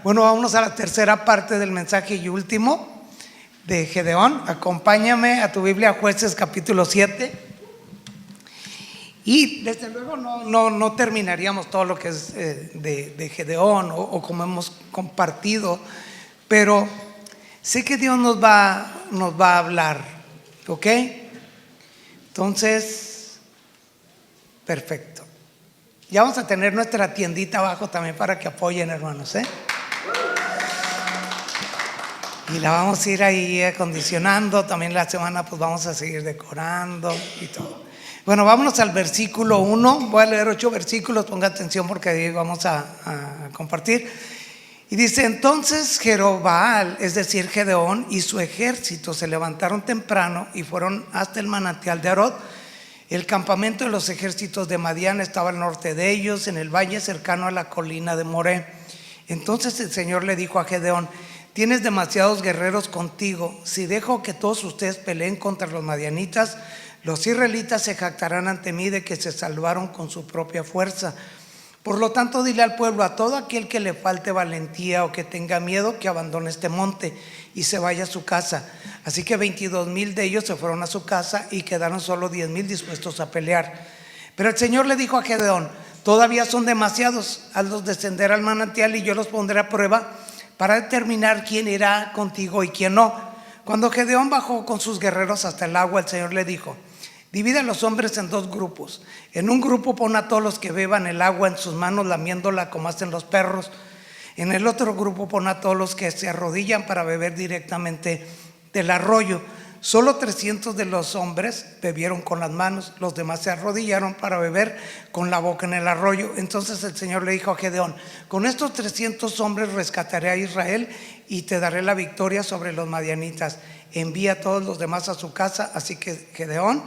Bueno, vámonos a la tercera parte del mensaje y último de Gedeón. Acompáñame a tu Biblia, Jueces capítulo 7. Y desde luego no terminaríamos todo lo que es de Gedeón o como hemos compartido, pero sé que Dios nos va a hablar, ¿ok? Entonces, perfecto. Ya vamos a tener nuestra tiendita abajo también para que apoyen, hermanos, y la vamos a ir ahí acondicionando. También la semana pues vamos a seguir decorando y todo. Bueno, vámonos al versículo 1. Voy a leer 8 versículos, ponga atención porque ahí vamos a compartir. Y dice: entonces Jerobbaal, es decir Gedeón, y su ejército se levantaron temprano y fueron hasta el manantial de Arod. El campamento de los ejércitos de Madián estaba al norte de ellos, en el valle cercano a la colina de Moré. Entonces el Señor le dijo a Gedeón: tienes demasiados guerreros contigo. Si dejo que todos ustedes peleen contra los madianitas, los israelitas se jactarán ante mí de que se salvaron con su propia fuerza. Por lo tanto, dile al pueblo: a todo aquel que le falte valentía o que tenga miedo, que abandone este monte y se vaya a su casa. Así que 22,000 de ellos se fueron a su casa y quedaron solo 10,000 dispuestos a pelear. Pero el Señor le dijo a Gedeón: todavía son demasiados, hazlos descender al manantial y yo los pondré a prueba para determinar quién irá contigo y quién no. Cuando Gedeón bajó con sus guerreros hasta el agua, el Señor le dijo: divide a los hombres en 2 grupos. En un grupo pon a todos los que beban el agua en sus manos, lamiéndola como hacen los perros. En el otro grupo pon a todos los que se arrodillan para beber directamente del arroyo. Solo 300 de los hombres bebieron con las manos, los demás se arrodillaron para beber con la boca en el arroyo. Entonces el Señor le dijo a Gedeón: con estos 300 hombres rescataré a Israel y te daré la victoria sobre los madianitas. Envía a todos los demás a su casa. Así que Gedeón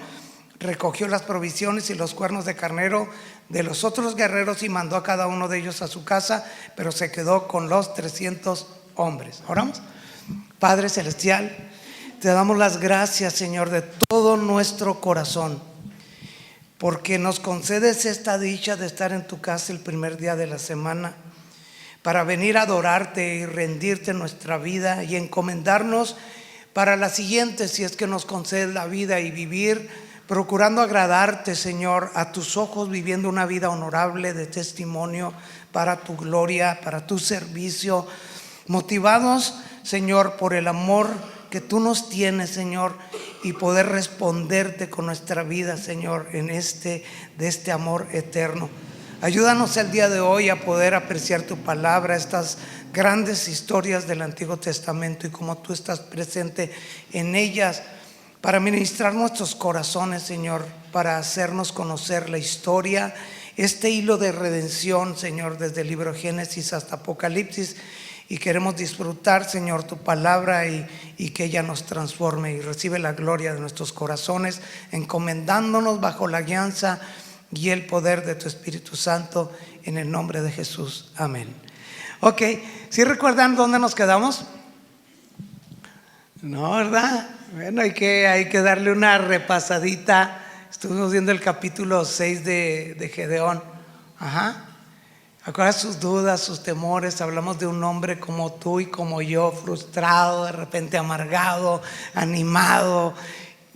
recogió las provisiones y los cuernos de carnero de los otros guerreros y mandó a cada uno de ellos a su casa, pero se quedó con los 300 hombres. Oramos. Padre celestial, te damos las gracias, Señor, de todo nuestro corazón, porque nos concedes esta dicha de estar en tu casa el primer día de la semana, para venir a adorarte y rendirte nuestra vida y encomendarnos para la siguiente, si es que nos concedes la vida, y vivir procurando agradarte, Señor, a tus ojos, viviendo una vida honorable de testimonio para tu gloria, para tu servicio, motivados, Señor, por el amor que tú nos tienes, Señor, y poder responderte con nuestra vida, Señor, de este amor eterno. Ayúdanos el día de hoy a poder apreciar tu palabra, estas grandes historias del Antiguo Testamento, y como tú estás presente en ellas, para ministrar nuestros corazones, Señor, para hacernos conocer la historia, este hilo de redención, Señor, desde el libro Génesis hasta Apocalipsis. Y queremos disfrutar, Señor, tu palabra y que ella nos transforme y recibe la gloria de nuestros corazones, encomendándonos bajo la guianza y el poder de tu Espíritu Santo, en el nombre de Jesús. Amén. Ok, ¿sí recuerdan dónde nos quedamos? No, ¿verdad? Bueno, hay que darle una repasadita. Estuvimos viendo el capítulo 6 de Gedeón. ¿Acuerdas sus dudas, sus temores? Hablamos de un hombre como tú y como yo, frustrado, de repente amargado, animado,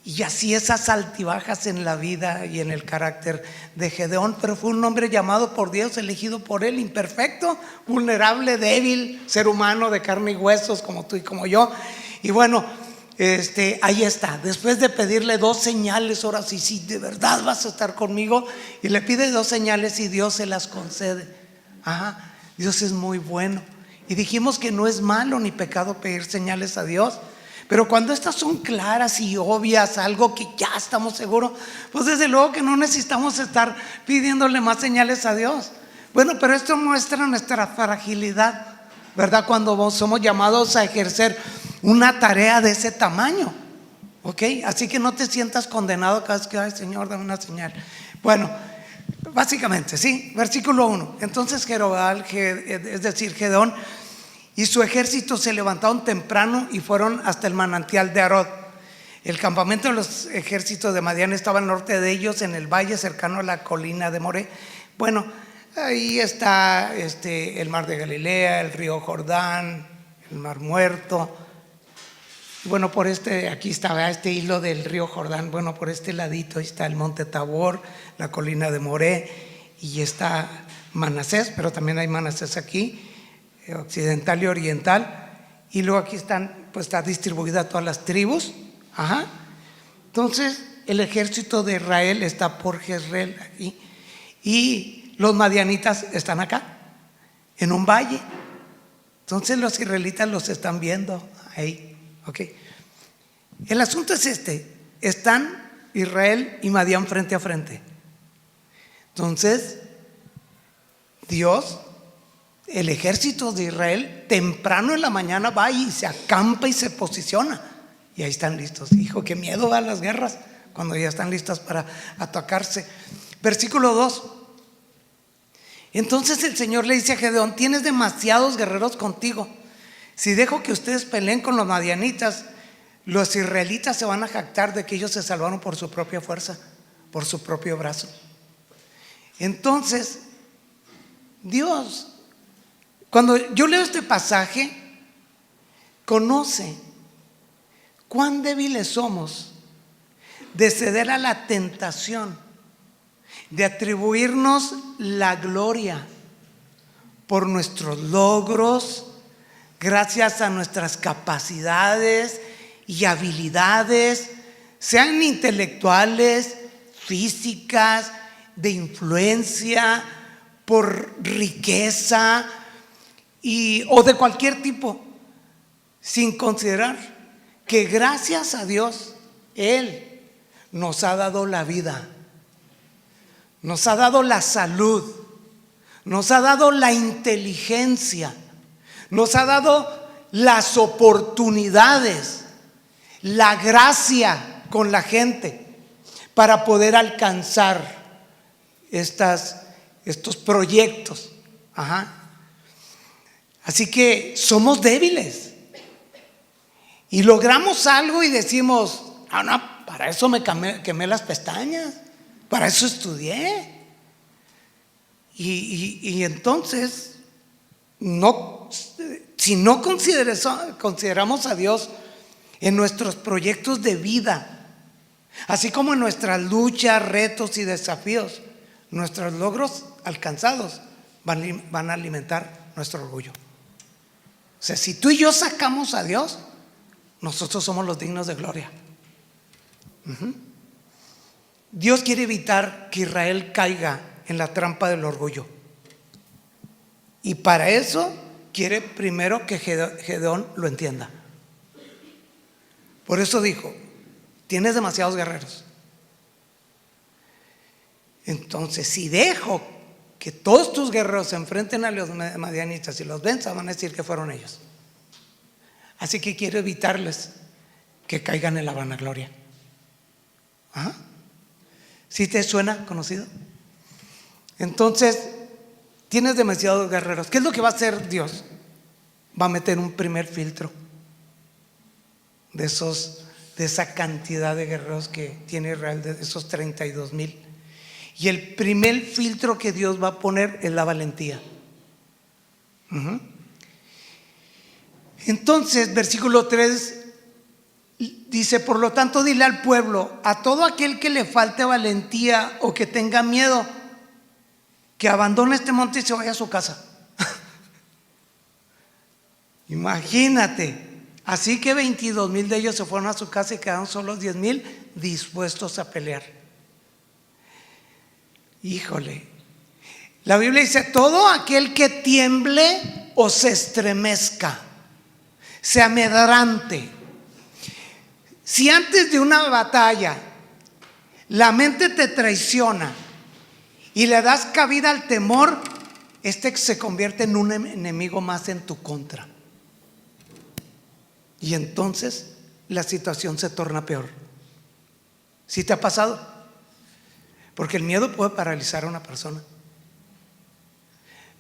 y así esas altibajas en la vida y en el carácter de Gedeón. Pero fue un hombre llamado por Dios, elegido por él, imperfecto, vulnerable, débil, ser humano de carne y huesos como tú y como yo. Y bueno, ahí está. Después de pedirle 2 señales, ahora sí, de verdad vas a estar conmigo, y le pide 2 señales y Dios se las concede. Dios es muy bueno, y dijimos que no es malo ni pecado pedir señales a Dios, pero cuando estas son claras y obvias, algo que ya estamos seguros, pues desde luego que no necesitamos estar pidiéndole más señales a Dios. Bueno, pero esto muestra nuestra fragilidad, ¿verdad? Cuando somos llamados a ejercer una tarea de ese tamaño, ¿ok? Así que no te sientas condenado cada vez que: ay, Señor, dame una señal. Bueno, básicamente, sí, versículo 1. Entonces Jerobbaal, es decir Gedeón, y su ejército se levantaron temprano y fueron hasta el manantial de Arod. El campamento de los ejércitos de Madián estaba al norte de ellos, en el valle cercano a la colina de Moré. Bueno, Ahí está el mar de Galilea, el río Jordán, el mar Muerto. Bueno, por aquí estaba este hilo del río Jordán. Bueno, por este ladito está el monte Tabor, la colina de Moré, y está Manasés, pero también hay Manasés aquí, occidental y oriental. Y luego aquí pues está distribuida todas las tribus. Ajá. Entonces, el ejército de Israel está por Jezreel aquí, y los madianitas están acá, en un valle. Entonces los israelitas los están viendo ahí. Okay. El asunto es están Israel y Madián frente a frente. Entonces Dios, el ejército de Israel, temprano en la mañana va y se acampa y se posiciona, y ahí están listos. Hijo, qué miedo va a las guerras cuando ya están listas para atacarse. Versículo 2. Entonces el Señor le dice a Gedeón: tienes demasiados guerreros contigo. Si dejo que ustedes peleen con los madianitas, los israelitas se van a jactar de que ellos se salvaron por su propia fuerza, por su propio brazo. Entonces Dios, cuando yo leo este pasaje, conoce cuán débiles somos de ceder a la tentación de atribuirnos la gloria por nuestros logros, gracias a nuestras capacidades y habilidades, sean intelectuales, físicas, de influencia, por riqueza o de cualquier tipo, sin considerar que gracias a Dios Él nos ha dado la vida, nos ha dado la salud, nos ha dado la inteligencia, nos ha dado las oportunidades, la gracia con la gente para poder alcanzar estos proyectos. Ajá. Así que somos débiles y logramos algo y decimos: ah, no, para eso me quemé las pestañas, para eso estudié. Y entonces si no consideramos a Dios en nuestros proyectos de vida, así como en nuestras luchas, retos y desafíos, nuestros logros alcanzados van a alimentar nuestro orgullo. O sea, si tú y yo sacamos a Dios, nosotros somos los dignos de gloria. Dios quiere evitar que Israel caiga en la trampa del orgullo, y para eso quiere primero que Gedeón lo entienda. Por eso dijo: tienes demasiados guerreros. Entonces, si dejo que todos tus guerreros se enfrenten a los madianitas y los venzan, van a decir que fueron ellos. Así que quiero evitarles que caigan en la vanagloria. ¿Ah? ¿Sí te suena conocido? Entonces, tienes demasiados guerreros. ¿Qué es lo que va a hacer Dios? Va a meter un primer filtro de esa cantidad de guerreros que tiene Israel, de esos 32,000. Y el primer filtro que Dios va a poner es la valentía. Entonces, versículo 3 dice: por lo tanto, dile al pueblo, a todo aquel que le falte valentía o que tenga miedo, que abandone este monte y se vaya a su casa. Imagínate. Así que 22,000 de ellos se fueron a su casa y quedaron solo 10,000 dispuestos a pelear. Híjole. La Biblia dice: todo aquel que tiemble o se estremezca, se amedrante. Si antes de una batalla la mente te traiciona y le das cabida al temor, se convierte en un enemigo más en tu contra. Y entonces la situación se torna peor. ¿Sí te ha pasado? Porque el miedo puede paralizar a una persona.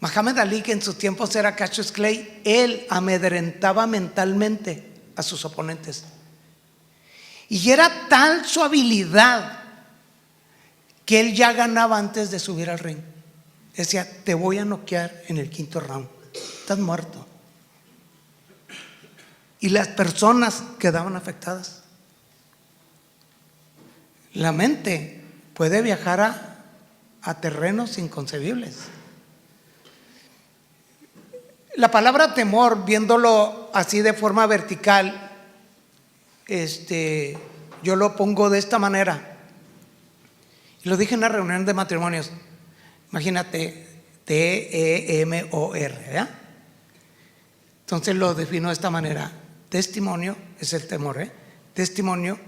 Muhammad Ali, que en sus tiempos era Cassius Clay, él amedrentaba mentalmente a sus oponentes. Y era tal su habilidad que él ya ganaba antes de subir al ring. decía: te voy a noquear en el 5º round, estás muerto. Y las personas quedaban afectadas. La mente puede viajar a terrenos inconcebibles. La palabra temor, viéndolo así de forma vertical, yo lo pongo de esta manera. Lo dije en la reunión de matrimonios. Imagínate, T-E-M-O-R, ¿verdad? Entonces lo defino de esta manera. Testimonio es el temor, testimonio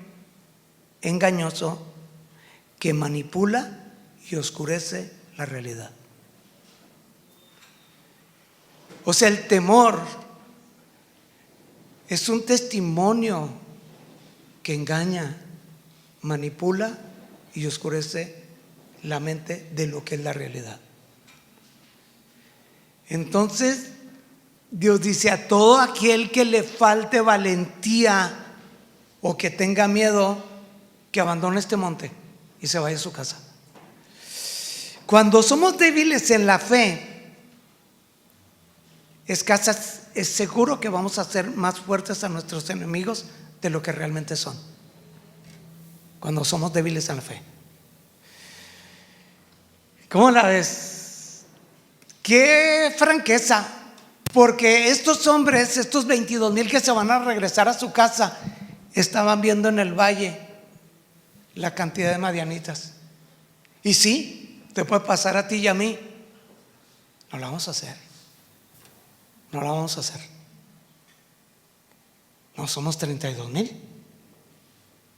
engañoso que manipula y oscurece la realidad. O sea, el temor es un testimonio que engaña, manipula y oscurece la mente de lo que es la realidad. Entonces, Dios dice: a todo aquel que le falte valentía o que tenga miedo, que abandone este monte y se vaya a su casa. Cuando somos débiles en la fe, es seguro que vamos a ser más fuertes a nuestros enemigos de lo que realmente son. Cuando somos débiles en la fe. ¿Cómo la ves? ¡Qué franqueza! Porque estos hombres, estos 22,000 que se van a regresar a su casa, estaban viendo en el valle la cantidad de madianitas. Y sí, te puede pasar a ti y a mí. No la vamos a hacer. No la vamos a hacer. No somos 32,000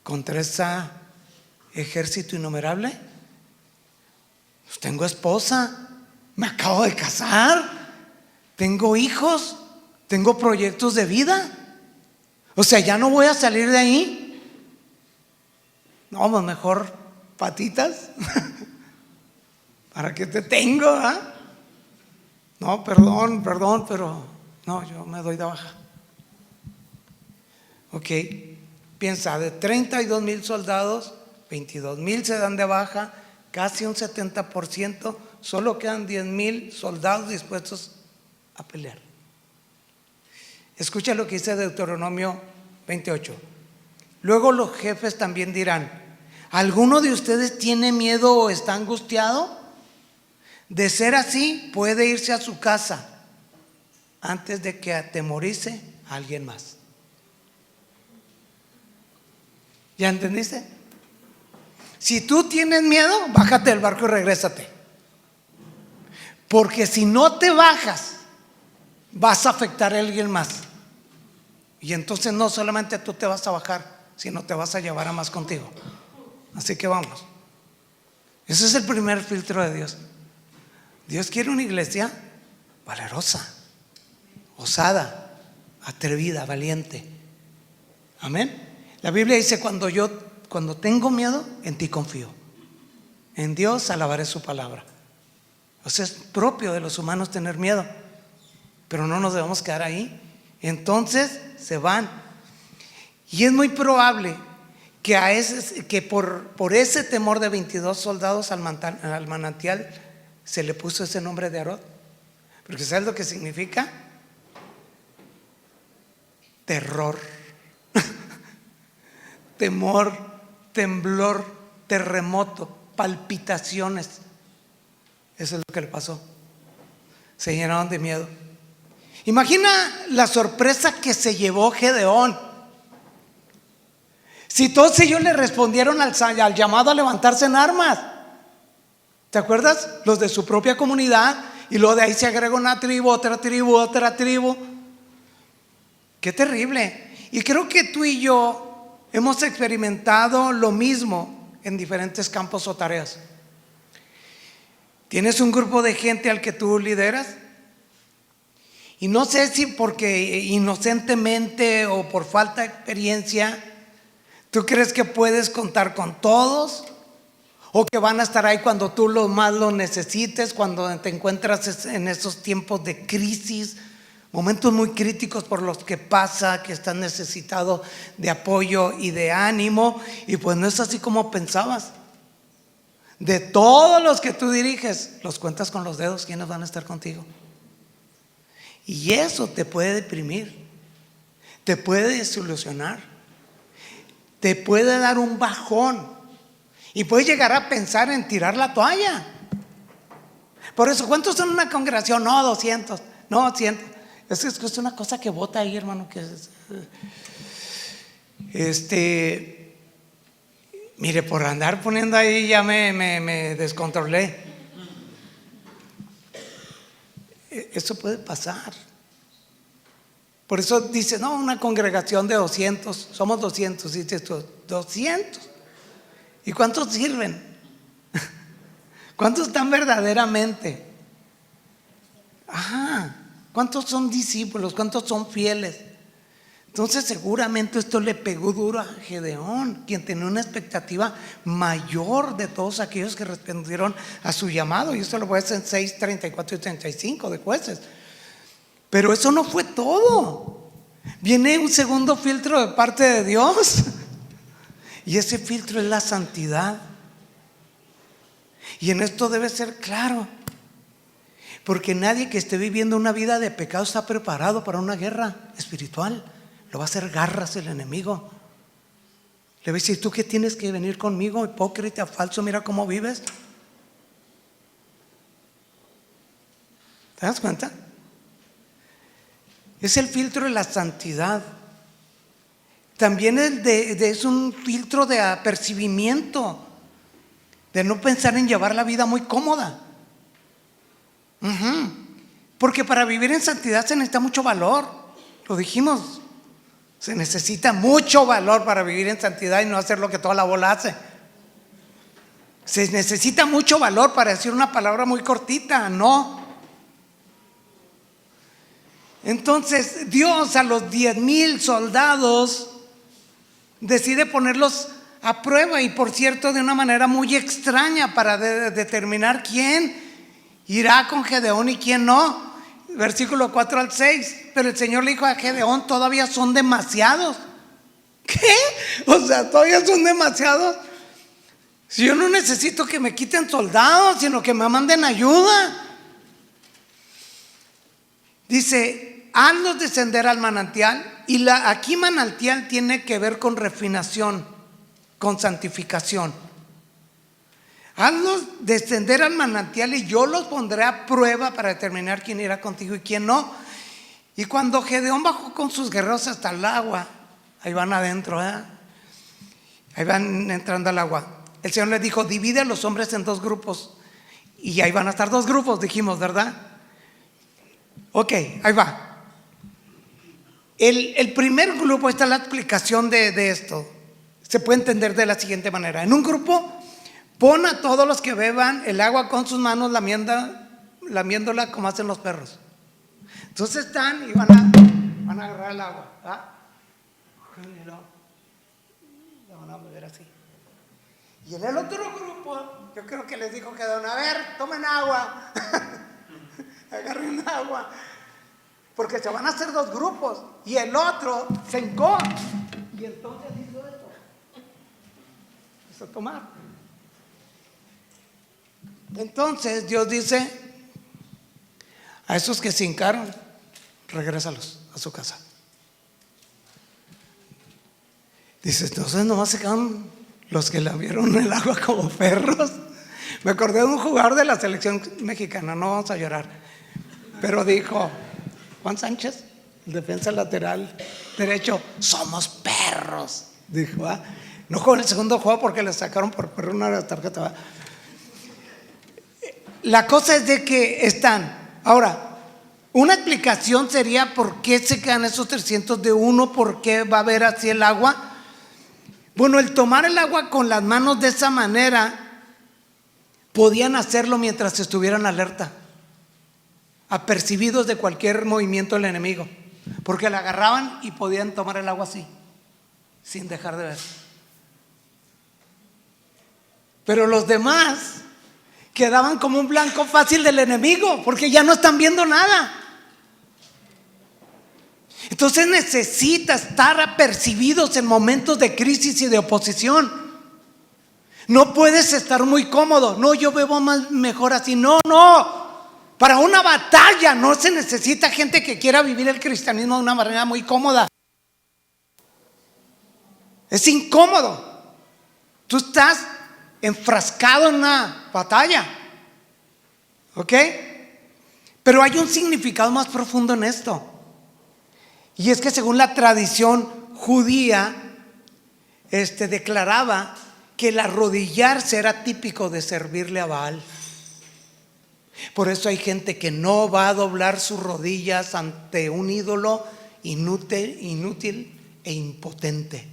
contra ese ejército innumerable. Pues tengo esposa, me acabo de casar, tengo hijos, tengo proyectos de vida. O sea, ya no voy a salir de ahí. No, pues mejor patitas. ¿Para qué te tengo? No, perdón, pero no, yo me doy de baja. Ok, piensa, de 32,000 soldados, 22,000 se dan de baja, casi un 70%, solo quedan 10,000 soldados dispuestos a pelear. Escucha lo que dice Deuteronomio 28. Luego los jefes también dirán: ¿alguno de ustedes tiene miedo o está angustiado? De ser así, puede irse a su casa antes de que atemorice a alguien más. ¿Ya entendiste? Si tú tienes miedo, bájate del barco y regrésate. Porque si no te bajas, vas a afectar a alguien más. Y entonces no solamente tú te vas a bajar, sino te vas a llevar a más contigo. Así que vamos. Ese es el primer filtro de Dios. Dios quiere una iglesia valerosa, osada, atrevida, valiente. Amén. La Biblia dice: cuando tengo miedo, en ti confío. En Dios alabaré su palabra. O sea, es propio de los humanos tener miedo, pero no nos debemos quedar ahí. Entonces se van. Y es muy probable que por ese temor de 22 soldados al manantial se le puso ese nombre de Arod. Porque ¿sabes lo que significa? Terror, temor, temblor, terremoto, palpitaciones. Eso es lo que le pasó. Se llenaron de miedo. Imagina la sorpresa que se llevó Gedeón. Si todos ellos le respondieron al llamado a levantarse en armas. ¿Te acuerdas? Los de su propia comunidad. Y luego de ahí se agrega una tribu, otra tribu, otra tribu. Qué terrible. Y creo que tú y yo hemos experimentado lo mismo en diferentes campos o tareas. Tienes un grupo de gente al que tú lideras, y no sé si porque inocentemente o por falta de experiencia, tú crees que puedes contar con todos, o que van a estar ahí cuando tú más lo necesites, cuando te encuentras en esos tiempos de crisis, momentos muy críticos por los que pasa, que estás necesitado de apoyo y de ánimo. Y pues no es así como pensabas. De todos los que tú diriges, los cuentas con los dedos quiénes van a estar contigo. Y eso te puede deprimir, te puede desilusionar, te puede dar un bajón y puedes llegar a pensar en tirar la toalla. Por eso, ¿cuántos son en una congregación? No, 200, no, 100. Es una cosa que bota ahí, hermano, que mire, por andar poniendo ahí ya me descontrolé. Eso puede pasar. Por eso dice, no, una congregación de 200, somos 200, dice esto, 200. ¿Y cuántos sirven? ¿Cuántos están verdaderamente? Ajá. ¿Cuántos son discípulos? ¿Cuántos son fieles? Entonces seguramente esto le pegó duro a Gedeón, quien tenía una expectativa mayor de todos aquellos que respondieron a su llamado. Y esto lo voy a hacer en 6, 34 y 35 de Jueces. Pero eso no fue todo. Viene un segundo filtro de parte de Dios. Y ese filtro es la santidad. Y en esto debe ser claro, porque nadie que esté viviendo una vida de pecado está preparado para una guerra espiritual. Lo va a hacer garras el enemigo. Le va a decir, ¿tú qué tienes que venir conmigo, hipócrita, falso? Mira cómo vives. ¿Te das cuenta? Es el filtro de la santidad. También es un filtro de apercibimiento, de no pensar en llevar la vida muy cómoda. Porque para vivir en santidad se necesita mucho valor. Lo dijimos. Se necesita mucho valor para vivir en santidad y no hacer lo que toda la bola hace. Se necesita mucho valor para decir una palabra muy cortita, no. Entonces Dios a los 10,000 soldados decide ponerlos a prueba, y por cierto de una manera muy extraña, para determinar quién irá con Gedeón y quién no. Versículo 4 al 6. Pero el Señor le dijo a Gedeón, todavía son demasiados. ¿Qué? O sea, todavía son demasiados. Si yo no necesito que me quiten soldados, sino que me manden ayuda. Dice, hazlos descender al manantial. Y aquí manantial tiene que ver con refinación, con santificación. Hazlos descender al manantial y yo los pondré a prueba para determinar quién irá contigo y quién no. Y cuando Gedeón bajó con sus guerreros hasta el agua, ahí van adentro, ahí van entrando al agua, el Señor les dijo, divide a los hombres en 2 grupos. Y ahí van a estar 2 grupos, dijimos, ¿verdad? Ok, ahí va. El primer grupo, esta es la explicación de esto. Se puede entender de la siguiente manera. En un grupo, pon a todos los que beban el agua con sus manos, lamiéndola como hacen los perros. Entonces están y van a agarrar el agua, la van a beber así. Y en el otro grupo, yo creo que les dijo Gedeón, a ver, tomen agua. Agarren agua, porque se van a hacer 2 grupos. Y el otro se hincó y entonces hizo esto, hizo tomar. Entonces Dios dice, a esos que se hincaron, regrésalos a su casa. Dice, entonces nomás se quedaron los que la vieron en el agua como perros. Me acordé de un jugador de la selección mexicana, no vamos a llorar, pero dijo Juan Sánchez, el defensa lateral derecho, somos perros, dijo. No jugó en el segundo juego porque le sacaron por perro una tarjeta. La cosa es de que están. Ahora, una explicación sería por qué se quedan esos 300 de uno, por qué va a haber así el agua. Bueno, el tomar el agua con las manos de esa manera, podían hacerlo mientras estuvieran alerta, apercibidos de cualquier movimiento del enemigo, porque la agarraban y podían tomar el agua así, sin dejar de ver. Pero los demás quedaban como un blanco fácil del enemigo, porque ya no están viendo nada. Entonces necesita estar apercibidos en momentos de crisis y de oposición. No puedes estar muy cómodo. No, yo vivo mejor así. No, no. Para una batalla no se necesita gente que quiera vivir el cristianismo de una manera muy cómoda. Es incómodo. Tú estás enfrascado en una batalla. ¿Ok? Pero hay un significado más profundo en esto. Y es que según la tradición judía, declaraba que el arrodillarse era típico de servirle a Baal. Por eso hay gente que no va a doblar sus rodillas ante un ídolo inútil e impotente.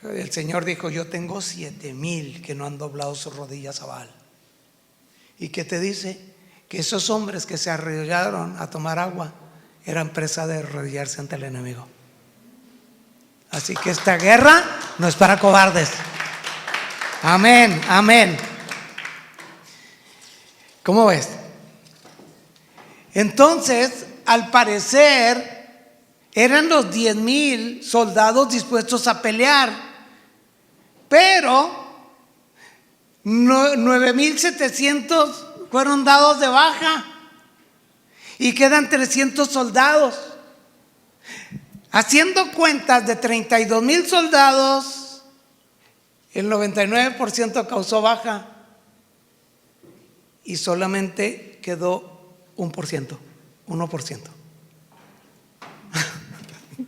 El Señor dijo: yo tengo 7,000 que no han doblado sus rodillas a Baal. ¿Y qué te dice? Que esos hombres que se arrodillaron a tomar agua eran presa de arrodillarse ante el enemigo. Así que esta guerra no es para cobardes. Amén, amén. ¿Cómo ves? Entonces, al parecer, eran los 10,000 soldados dispuestos a pelear, pero 9,700 fueron dados de baja y quedan 300 soldados. Haciendo cuentas de 32,000 soldados, el 99% causó baja y solamente quedó 1%.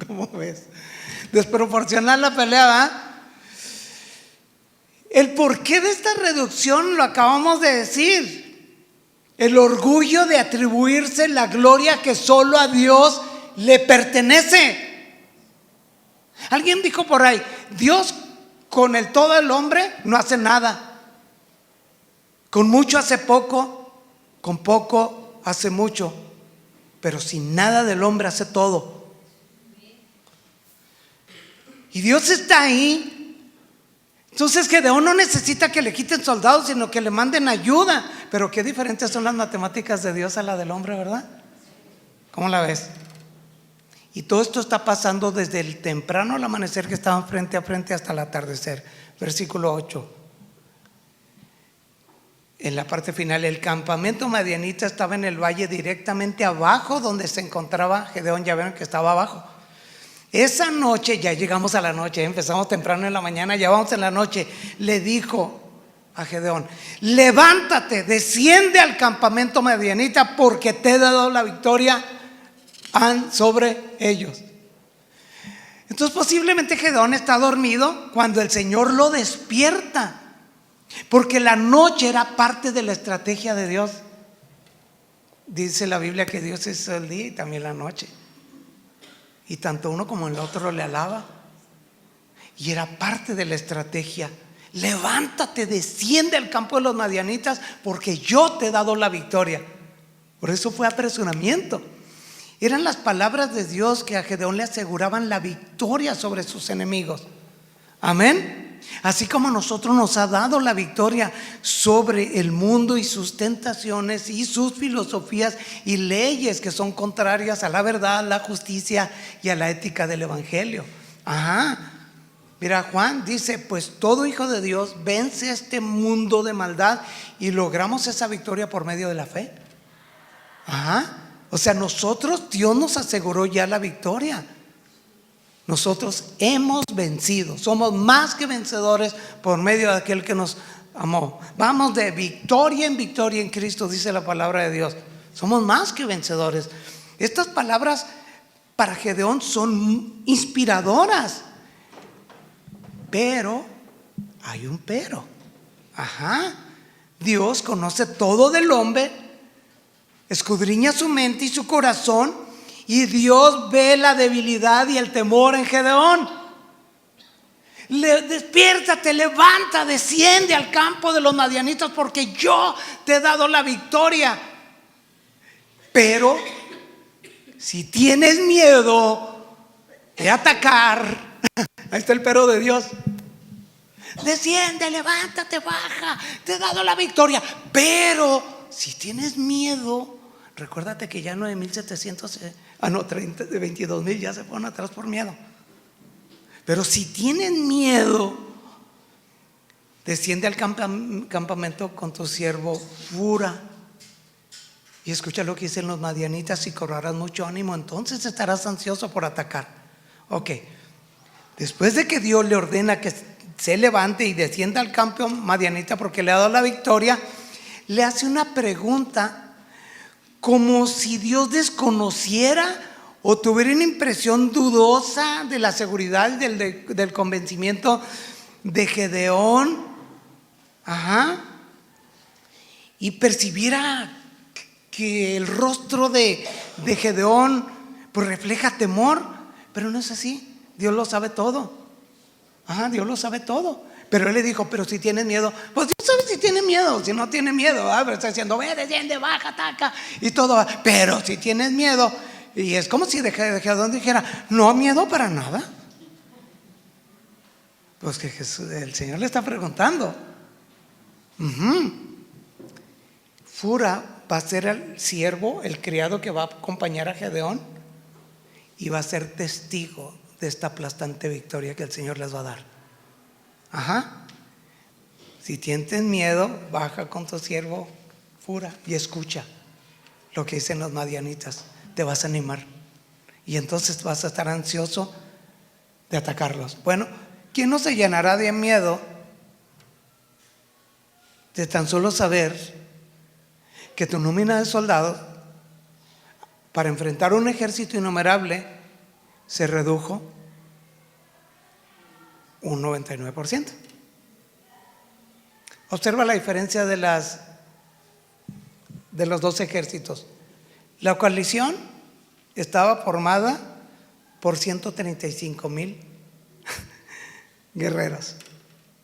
¿Cómo ves? Desproporcional la pelea, ¿verdad? El porqué de esta reducción lo acabamos de decir. El orgullo de atribuirse la gloria que solo a Dios le pertenece. Alguien dijo por ahí: Dios con el todo el hombre no hace nada. Con mucho hace poco, con poco hace mucho, pero sin nada del hombre hace todo. Y Dios está ahí. Entonces Gedeón no necesita que le quiten soldados, sino que le manden ayuda. Pero qué diferentes son las matemáticas de Dios a la del hombre, ¿verdad? ¿Cómo la ves? Y todo esto está pasando desde el temprano al amanecer que estaban frente a frente hasta el atardecer. Versículo 8. En la parte final, el campamento madianita estaba en el valle directamente abajo donde se encontraba Gedeón. Ya ven que estaba abajo. Esa noche, ya llegamos a la noche, empezamos temprano en la mañana, ya vamos en la noche. Le dijo a Gedeón: levántate, desciende al campamento madianita, porque te he dado la victoria sobre ellos. Entonces posiblemente Gedeón está dormido cuando el Señor lo despierta, porque la noche era parte de la estrategia de Dios. Dice la Biblia que Dios hizo el día y también la noche, y tanto uno como el otro le alaba. Y era parte de la estrategia. Levántate, desciende al campo de los madianitas, porque yo te he dado la victoria. Por eso fue apresuramiento. Eran las palabras de Dios que a Gedeón le aseguraban la victoria sobre sus enemigos. Amén. Así como a nosotros nos ha dado la victoria sobre el mundo y sus tentaciones y sus filosofías y leyes que son contrarias a la verdad, la justicia y a la ética del evangelio. Mira, Juan dice: pues todo hijo de Dios vence este mundo de maldad, y logramos esa victoria por medio de la fe. O sea, nosotros, Dios nos aseguró ya la victoria. Nosotros hemos vencido, somos más que vencedores por medio de aquel que nos amó. Vamos de victoria en victoria en Cristo, dice la palabra de Dios. Somos más que vencedores. Estas palabras para Gedeón son inspiradoras. Pero hay un pero. Dios conoce todo del hombre, escudriña su mente y su corazón, y Dios ve la debilidad y el temor en Gedeón. Despiértate, levanta, desciende al campo de los madianitas, porque yo te he dado la victoria. Pero si tienes miedo de atacar, ahí está el pero de Dios. Desciende, levántate, baja, te he dado la victoria. Pero si tienes miedo, recuérdate que ya 9,700, 22,000 ya se fueron atrás por miedo. Pero si tienes miedo, desciende al campamento con tu siervo Fura. Y escucha lo que dicen los madianitas: y cobrarás mucho ánimo, entonces estarás ansioso por atacar. Ok, después de que Dios le ordena que se levante y descienda al campo madianita porque le ha dado la victoria, le hace una pregunta como si Dios desconociera o tuviera una impresión dudosa de la seguridad y del convencimiento de Gedeón. Y percibiera que el rostro de Gedeón pues refleja temor, pero no es así. Dios lo sabe todo. Dios lo sabe todo. Pero él le dijo: pero si tienes miedo, pues Dios sabe si tiene miedo, si no tiene miedo, pero está diciendo: ve, desciende, baja, ataca y todo. Pero si tienes miedo, y es como si Gedeón dijera: no miedo para nada. Pues que el Señor le está preguntando. Fura va a ser el siervo, el criado que va a acompañar a Gedeón, y va a ser testigo de esta aplastante victoria que el Señor les va a dar. Si tienes miedo, baja con tu siervo Fura y escucha lo que dicen los madianitas. Te vas a animar y entonces vas a estar ansioso de atacarlos. Bueno, ¿quién no se llenará de miedo de tan solo saber que tu nómina de soldados para enfrentar un ejército innumerable se redujo un 99%? Observa la diferencia de los dos ejércitos. La coalición estaba formada por 135,000 guerreros.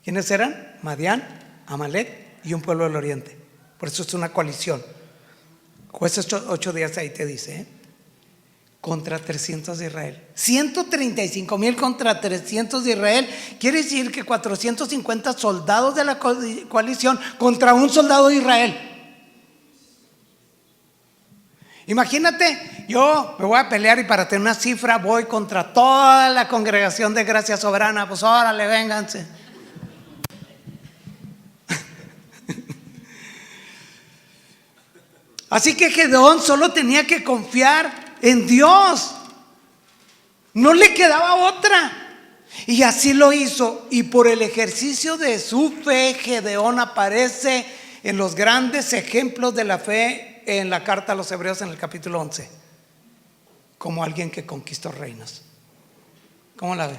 ¿Quiénes eran? Madián, Amalek y un pueblo del oriente. Por eso es una coalición. Jueces 8 días ahí te dice, contra 300 de Israel. 135,000 contra 300 de Israel. Quiere decir que 450 soldados de la coalición contra un soldado de Israel. Imagínate, yo me voy a pelear y para tener una cifra voy contra toda la congregación de Gracia Soberana. Pues órale, vénganse. Así que Gedeón solo tenía que confiar en Dios, no le quedaba otra, y así lo hizo. Y por el ejercicio de su fe, Gedeón aparece en los grandes ejemplos de la fe en la carta a los Hebreos en el capítulo 11, como alguien que conquistó reinos. ¿Cómo la ves?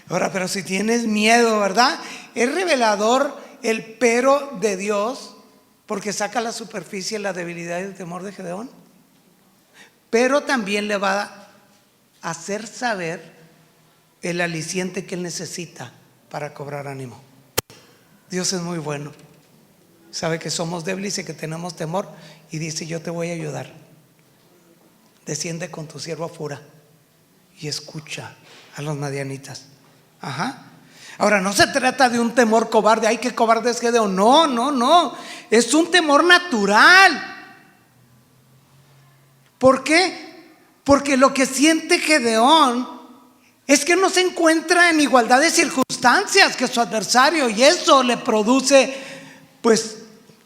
Ahora, pero si tienes miedo, ¿verdad? Es revelador el pero de Dios, porque saca a la superficie la debilidad y el temor de Gedeón, pero también le va a hacer saber el aliciente que él necesita para cobrar ánimo. Dios es muy bueno, sabe que somos débiles y que tenemos temor, y dice: yo te voy a ayudar. Desciende con tu siervo Fura y escucha a los madianitas. Ahora, no se trata de un temor cobarde. Ay, qué cobarde es Gedeón. No. Es un temor natural. ¿Por qué? Porque lo que siente Gedeón es que no se encuentra en igualdad de circunstancias que su adversario, y eso le produce pues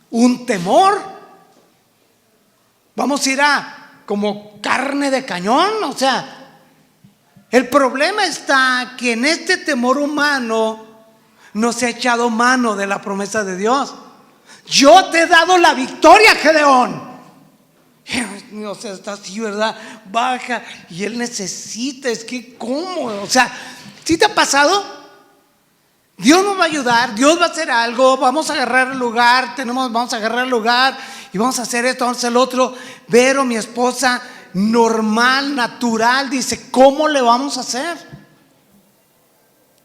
un temor. Vamos a ir como carne de cañón. O sea, el problema está que en este temor humano no se ha echado mano de la promesa de Dios. Yo te he dado la victoria, Gedeón. O sea, está así, ¿verdad? Baja, y él necesita, es que ¿cómo? O sea, ¿sí te ha pasado? Dios nos va a ayudar, Dios va a hacer algo, vamos a agarrar el lugar, vamos a agarrar el lugar y vamos a hacer esto, vamos a hacer el otro. Vero, mi esposa, normal, natural, dice: ¿cómo le vamos a hacer?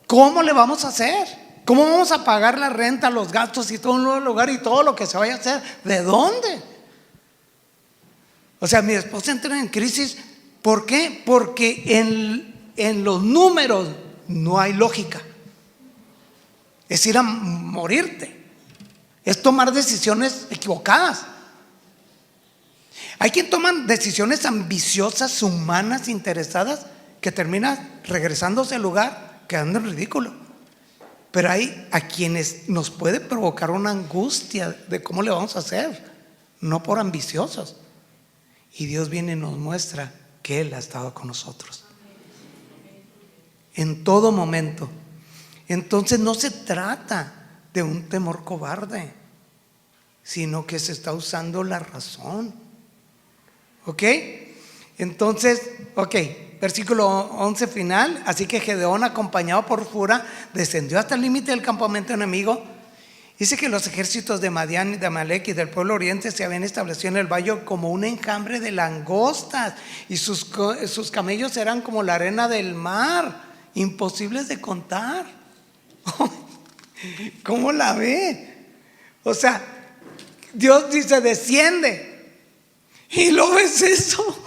¿Cómo le vamos a hacer? ¿Cómo vamos a pagar la renta, los gastos y todo un nuevo lugar y todo lo que se vaya a hacer? ¿De dónde? O sea, mi esposa entra en crisis. ¿Por qué? Porque en los números no hay lógica. Es ir a morirte, es tomar decisiones equivocadas. Hay quien toma decisiones ambiciosas, humanas, interesadas, que termina regresándose al lugar, quedando en ridículo. Pero hay a quienes nos puede provocar una angustia de cómo le vamos a hacer, no por ambiciosos. Y Dios viene y nos muestra que Él ha estado con nosotros en todo momento. Entonces no se trata de un temor cobarde, sino que se está usando la razón. ¿Ok? Entonces, versículo 11 final. Así que Gedeón, acompañado por Fura, descendió hasta el límite del campamento enemigo. Dice que los ejércitos de Madián y de Amalek y del pueblo oriente se habían establecido en el valle como un enjambre de langostas, y sus camellos eran como la arena del mar, imposibles de contar. ¿Cómo la ve? O sea, Dios dice desciende, y luego es eso.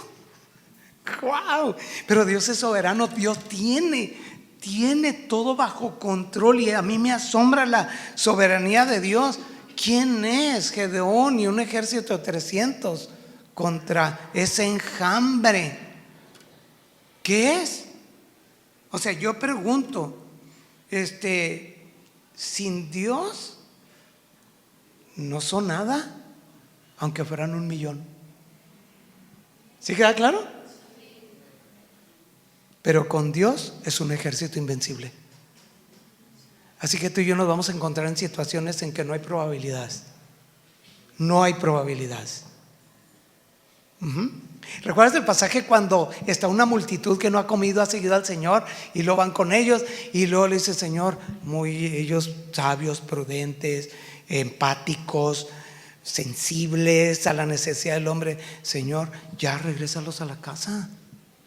¡Wow! Pero Dios es soberano, Dios tiene todo bajo control, y a mí me asombra la soberanía de Dios. ¿Quién es Gedeón y un ejército de 300 contra ese enjambre? ¿Qué es? O sea, yo pregunto, sin Dios no son nada, aunque fueran 1,000,000. ¿Sí queda claro? Pero con Dios es un ejército invencible. Así que tú y yo nos vamos a encontrar en situaciones en que no hay probabilidades. No hay probabilidades. ¿Recuerdas el pasaje cuando está una multitud que no ha comido, ha seguido al Señor, y luego van con ellos, y luego le dice: Señor, ellos sabios, prudentes, empáticos, sensibles a la necesidad del hombre, Señor, ya regrésalos a la casa,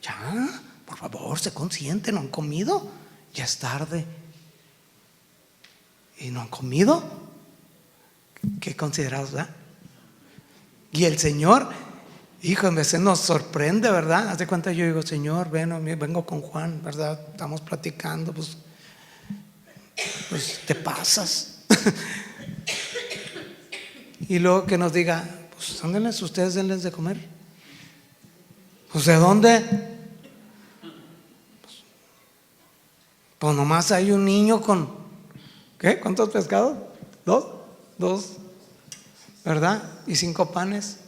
ya, por favor, sé consciente, no han comido, ya es tarde. ¿Y no han comido? ¿Qué considerados, verdad? Y el Señor, hijo, en veces nos sorprende, ¿verdad? Haz de cuenta, yo digo: Señor, vengo con Juan, ¿verdad? Estamos platicando, pues te pasas. Y luego que nos diga: pues ándenles ustedes, denles de comer. Pues ¿de dónde? Pues nomás hay un niño con, ¿qué? ¿Cuántos pescados? Dos, ¿verdad? Y 5 panes.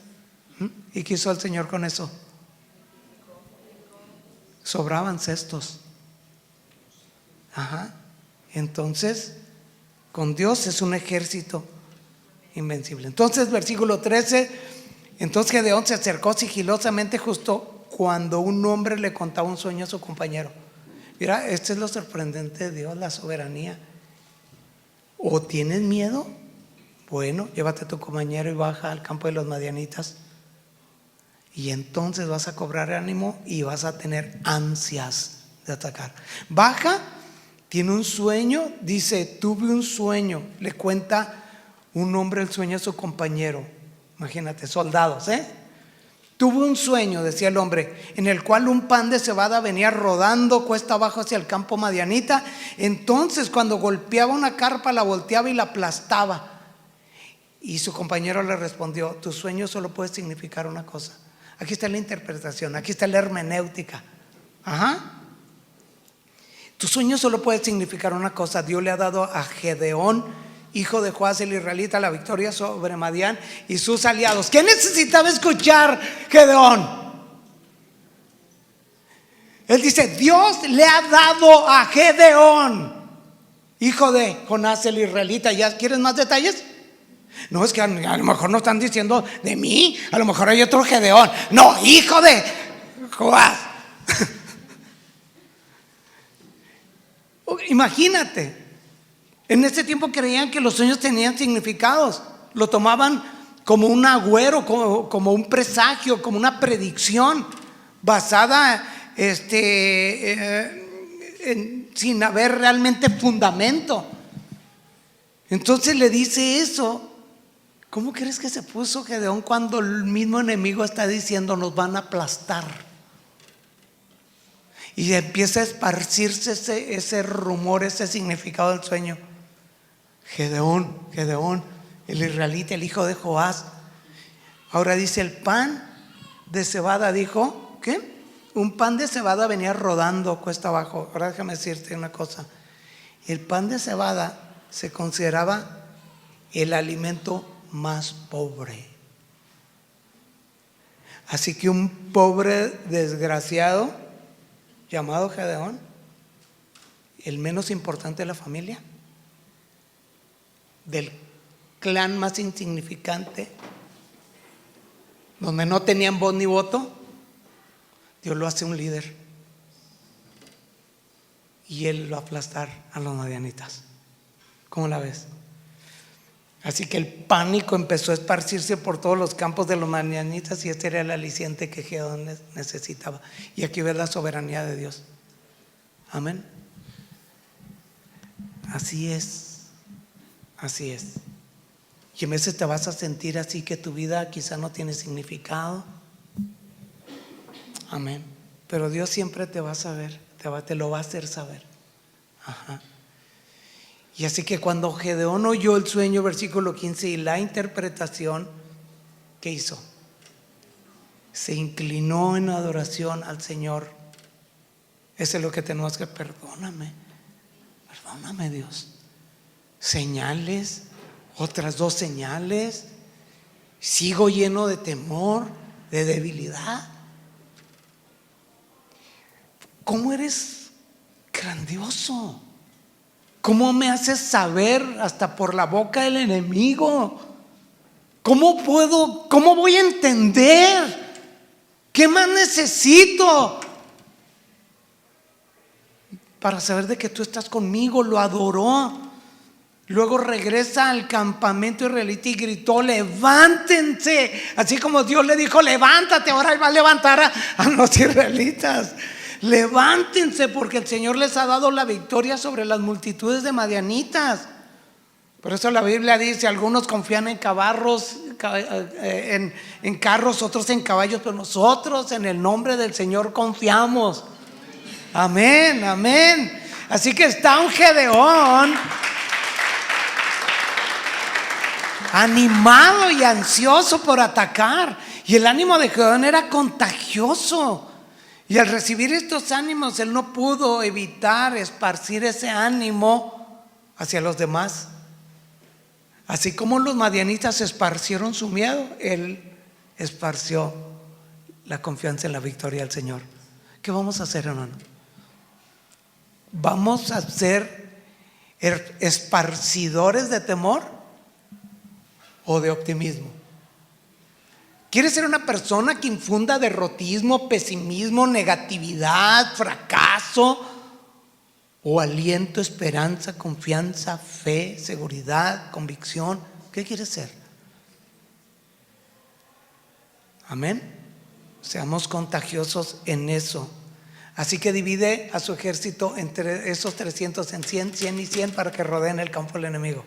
¿Y qué hizo el Señor con eso? Sobraban cestos. Entonces, con Dios es un ejército invencible. Entonces, versículo 13: entonces Gedeón se acercó sigilosamente justo cuando un hombre le contaba un sueño a su compañero. Mira, esto es lo sorprendente de Dios, la soberanía. ¿O tienes miedo? Bueno, llévate a tu compañero y baja al campo de los madianitas, y entonces vas a cobrar ánimo y vas a tener ansias de atacar. Baja, tiene un sueño, dice: tuve un sueño. Le cuenta un hombre el sueño a su compañero. Imagínate, soldados, Tuve un sueño, decía el hombre, en el cual un pan de cebada venía rodando cuesta abajo hacia el campo madianita. Entonces, cuando golpeaba una carpa, la volteaba y la aplastaba. Y su compañero le respondió: tu sueño solo puede significar una cosa. Aquí está la interpretación, aquí está la hermenéutica. Tu sueño solo puede significar una cosa. Dios le ha dado a Gedeón, hijo de Joás el israelita, la victoria sobre Madián y sus aliados. ¿Qué necesitaba escuchar Gedeón? Él dice: Dios le ha dado a Gedeón, hijo de Jonás el israelita. ¿Ya quieres más detalles? No, es que a lo mejor no están diciendo de mí, a lo mejor hay otro Gedeón. No, hijo de Joás. Imagínate, en ese tiempo creían que los sueños tenían significados. Lo tomaban como un agüero, como un presagio, como una predicción basada sin haber realmente fundamento. Entonces le dice eso. ¿Cómo crees que se puso Gedeón cuando el mismo enemigo está diciendo: nos van a aplastar? Y empieza a esparcirse ese rumor, ese significado del sueño. Gedeón, el israelita, el hijo de Joás. Ahora dice: el pan de cebada, dijo, ¿qué? Un pan de cebada venía rodando cuesta abajo. Ahora déjame decirte una cosa. El pan de cebada se consideraba el alimento más pobre. Así que un pobre desgraciado llamado Gedeón, el menos importante de la familia, del clan más insignificante, donde no tenían voz ni voto, Dios lo hace un líder y él lo va a aplastar a los madianitas. ¿Cómo la ves? Así que el pánico empezó a esparcirse por todos los campos de los madianitas y este era el aliciente que Gedeón necesitaba. Y aquí ves la soberanía de Dios. Amén. Así es, así es. Y a veces te vas a sentir así, que tu vida quizá no tiene significado. Amén. Pero Dios siempre te va a saber, te lo va a hacer saber. Ajá. Y así que cuando Gedeón oyó el sueño, versículo 15, y la interpretación, ¿qué hizo? Se inclinó en adoración al Señor. Eso es lo que tenemos que, perdóname Dios. Señales, otras 2 señales. Sigo lleno de temor, de debilidad. ¿Cómo eres grandioso? ¿Cómo me haces saber hasta por la boca del enemigo? ¿Cómo voy a entender? ¿Qué más necesito para saber de que tú estás conmigo? Lo adoró. Luego regresa al campamento israelita y gritó: levántense. Así como Dios le dijo: levántate, ahora Él va a levantar a los israelitas. Levántense, porque el Señor les ha dado la victoria sobre las multitudes de madianitas. Por eso la Biblia dice: algunos confían en carros, otros en caballos, pero nosotros en el nombre del Señor confiamos. Amén, amén. Así que está un Gedeón animado y ansioso por atacar, y el ánimo de Gedeón era contagioso. Y al recibir estos ánimos, él no pudo evitar esparcir ese ánimo hacia los demás. Así como los madianitas esparcieron su miedo, él esparció la confianza en la victoria del Señor. ¿Qué vamos a hacer, hermano? ¿Vamos a ser esparcidores de temor o de optimismo? ¿Quieres ser una persona que infunda derrotismo, pesimismo, negatividad, fracaso? ¿O aliento, esperanza, confianza, fe, seguridad, convicción? ¿Qué quieres ser? Amén. Seamos contagiosos en eso. Así que divide a su ejército entre esos 300 en 100, 100 y 100 para que rodeen el campo del enemigo.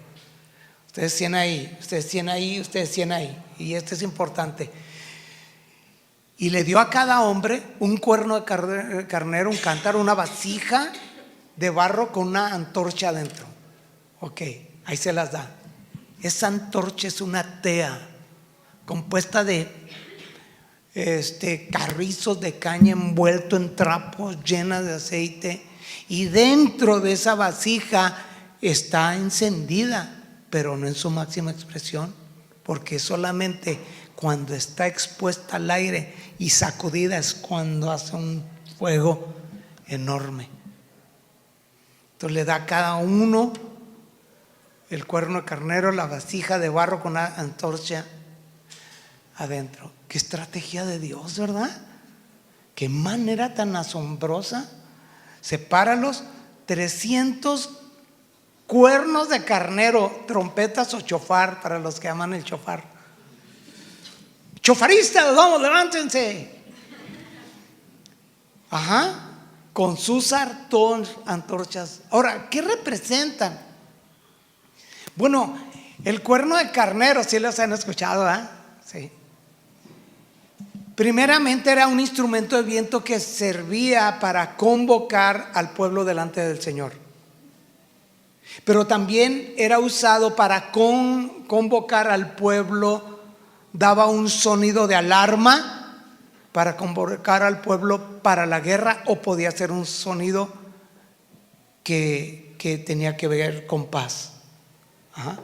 Ustedes 100 ahí, ustedes 100 ahí, ustedes 100 ahí. Y esto es importante. Y le dio a cada hombre un cuerno de carnero, un cántaro, una vasija de barro con una antorcha adentro. Ok, ahí se las da. Esa antorcha es una tea compuesta de carrizos de caña envuelto en trapos, llenas de aceite, y dentro de esa vasija está encendida, pero no en su máxima expresión, porque solamente cuando está expuesta al aire y sacudida es cuando hace un fuego enorme. Entonces le da a cada uno el cuerno de carnero, la vasija de barro con una antorcha adentro. Qué estrategia de Dios, ¿verdad? Qué manera tan asombrosa. Sepáralos, 300 cuernos de carnero, trompetas o chofar, para los que aman el chofar. Chofaristas, vamos, levántense. Ajá, con sus antorchas. Ahora, ¿qué representan? Bueno, el cuerno de carnero, ¿sí los han escuchado? Sí. Primeramente era un instrumento de viento que servía para convocar al pueblo delante del Señor. Pero también era usado para convocar al pueblo. Daba un sonido de alarma para convocar al pueblo para la guerra, o podía ser un sonido que tenía que ver con paz. Ajá.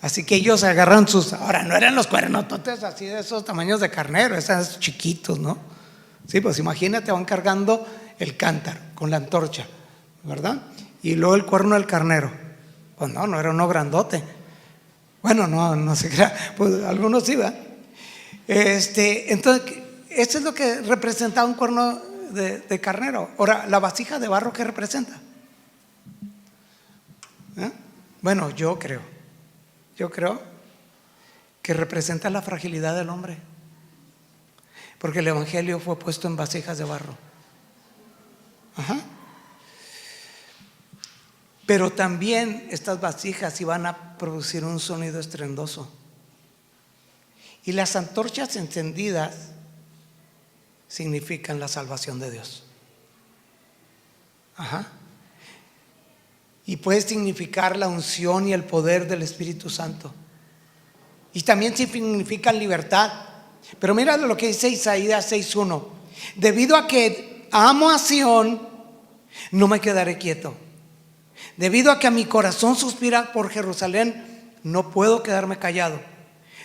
Así que ellos agarran ahora no eran los cuernototes así de esos tamaños de carnero, esos chiquitos, ¿no? Sí, pues imagínate, van cargando el cántaro con la antorcha, ¿verdad? Y luego el cuerno del carnero. Pues no era uno grandote. Bueno, no se crea, pues algunos sí, ¿verdad? Entonces, eso es lo que representaba un cuerno de carnero. Ahora, la vasija de barro, ¿qué representa? Bueno, yo creo que representa la fragilidad del hombre, porque el evangelio fue puesto en vasijas de barro. Ajá. Pero también estas vasijas iban a producir un sonido estruendoso, y las antorchas encendidas significan la salvación de Dios. Ajá. Y puede significar la unción y el poder del Espíritu Santo. Y también significan libertad. Pero mira lo que dice Isaías 6:1: debido a que amo a Sión, no me quedaré quieto. Debido a que mi corazón suspira por Jerusalén, no puedo quedarme callado.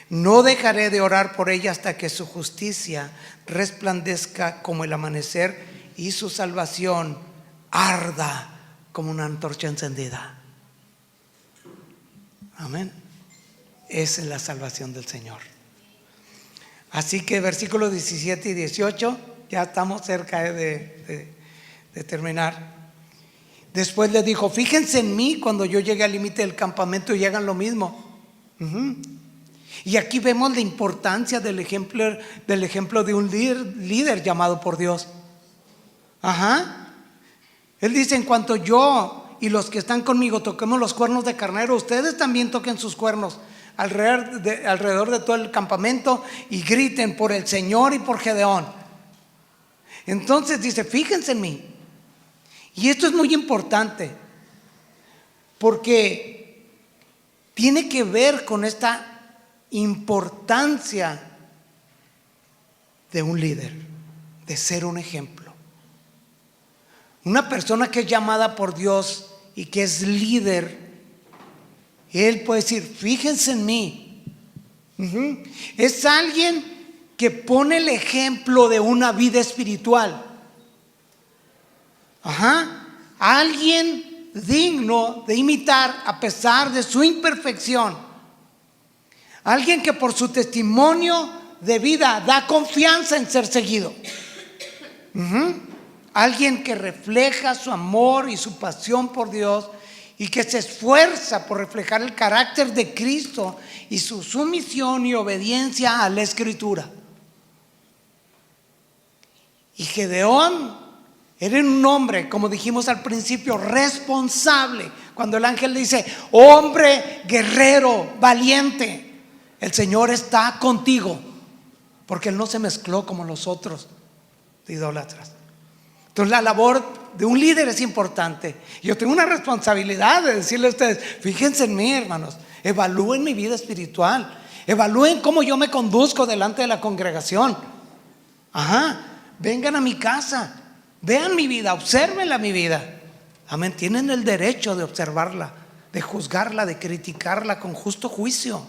No dejaré de orar por ella hasta que su justicia resplandezca como el amanecer y su salvación arda como una antorcha encendida. Amén. Esa es la salvación del Señor. Así que versículos 17 y 18, ya estamos cerca de terminar. Después le dijo: fíjense en mí cuando yo llegue al límite del campamento y hagan lo mismo. Y aquí vemos la importancia del ejemplo de un líder llamado por Dios. Ajá. Él dice: en cuanto yo y los que están conmigo toquemos los cuernos de carnero, ustedes también toquen sus cuernos alrededor de todo el campamento y griten por el Señor y por Gedeón. Entonces dice: fíjense en mí. Y esto es muy importante, porque tiene que ver con esta importancia de un líder, de ser un ejemplo. Una persona que es llamada por Dios y que es líder, él puede decir: fíjense en mí. Es alguien que pone el ejemplo de una vida espiritual. Ajá. Alguien digno de imitar a pesar de su imperfección. Alguien que por su testimonio de vida da confianza en ser seguido. Alguien que refleja su amor y su pasión por Dios y que se esfuerza por reflejar el carácter de Cristo y su sumisión y obediencia a la Escritura. Y Gedeón era un hombre, como dijimos al principio, responsable. Cuando el ángel le dice: hombre guerrero, valiente, el Señor está contigo, porque él no se mezcló como los otros de idólatras. Entonces la labor de un líder es importante. Yo tengo una responsabilidad de decirle a ustedes: fíjense en mí, hermanos, evalúen mi vida espiritual, evalúen cómo yo me conduzco delante de la congregación. Ajá. Vengan a mi casa, vean mi vida, obsérvenla mi vida. Amén. Tienen el derecho de observarla, de juzgarla, de criticarla con justo juicio.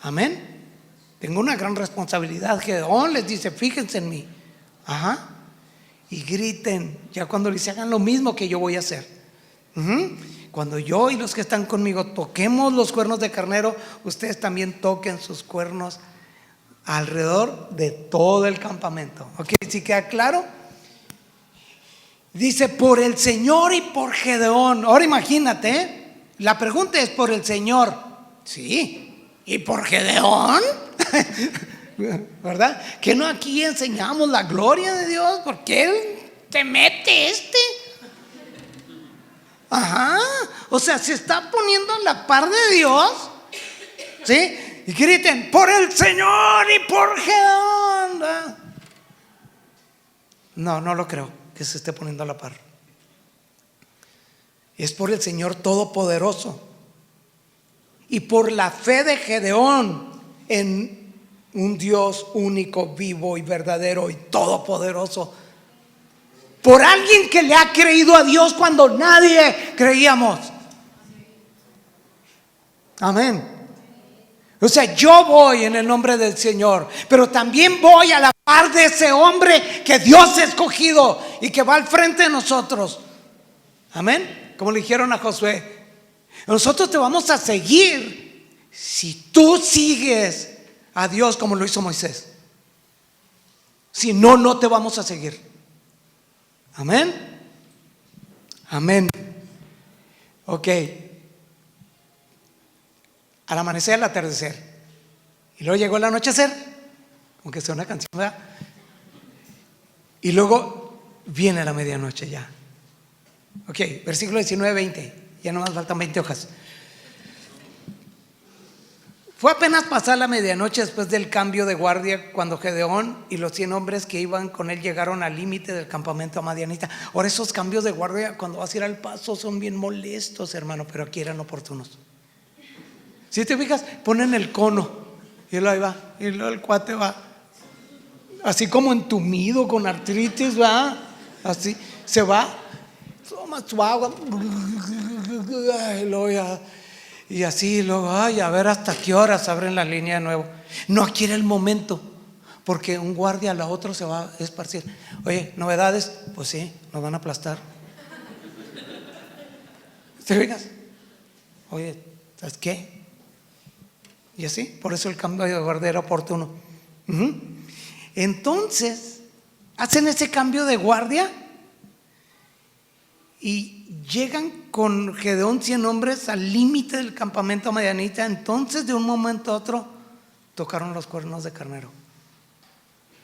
Amén. Tengo una gran responsabilidad. Gedeón les dice: fíjense en mí. Ajá. Y griten, ya cuando les hagan lo mismo que yo voy a hacer. Cuando yo y los que están conmigo toquemos los cuernos de carnero, ustedes también toquen sus cuernos alrededor de todo el campamento. ¿Ok? ¿Sí queda claro? Dice: por el Señor y por Gedeón. Ahora imagínate, la pregunta es: ¿por el Señor? Sí. ¿Y por Gedeón? ¿Verdad? Que no aquí enseñamos la gloria de Dios, porque Él te mete Ajá. O sea, se está poniendo a la par de Dios. ¿Sí? Y griten: por el Señor y por Gedeón. No lo creo que se esté poniendo a la par. Es por el Señor Todopoderoso y por la fe de Gedeón en un Dios único, vivo y verdadero y todopoderoso. por alguien que le ha creído a Dios cuando nadie creíamos. Amén. O sea, yo voy en el nombre del Señor, pero también voy a la par de ese hombre que Dios ha escogido y que va al frente de nosotros. Amén. Como le dijeron a Josué, nosotros te vamos a seguir si tú sigues a Dios como lo hizo Moisés. Si no, no te vamos a seguir. Amén. Amén. Ok. Al amanecer, al atardecer. Y luego llegó el anochecer, aunque sea una canción, ¿verdad? Y luego viene la medianoche ya. Ok, versículo 19, 20. Ya nomás faltan 20 hojas. Fue apenas pasar la medianoche después del cambio de guardia cuando Gedeón y los 100 hombres que iban con él llegaron al límite del campamento madianita. Ahora esos cambios de guardia cuando vas a ir al paso son bien molestos, hermano, pero aquí eran oportunos. Si te fijas, ponen el cono y luego ahí va, y luego el cuate va así como entumido con artritis, va, así se va, toma su agua y luego ya, y así luego, ay, a ver hasta qué horas abren la línea de nuevo. No, aquí era el momento, porque un guardia a la otra se va a esparcir. Oye, novedades, pues sí, nos van a aplastar. ¿Te fijas? Oye, ¿sabes qué? Y así, por eso el cambio de guardia era oportuno. Entonces, hacen ese cambio de guardia y llegan con Gedeón 100 hombres al límite del campamento madianita. Entonces, de un momento a otro, tocaron los cuernos de carnero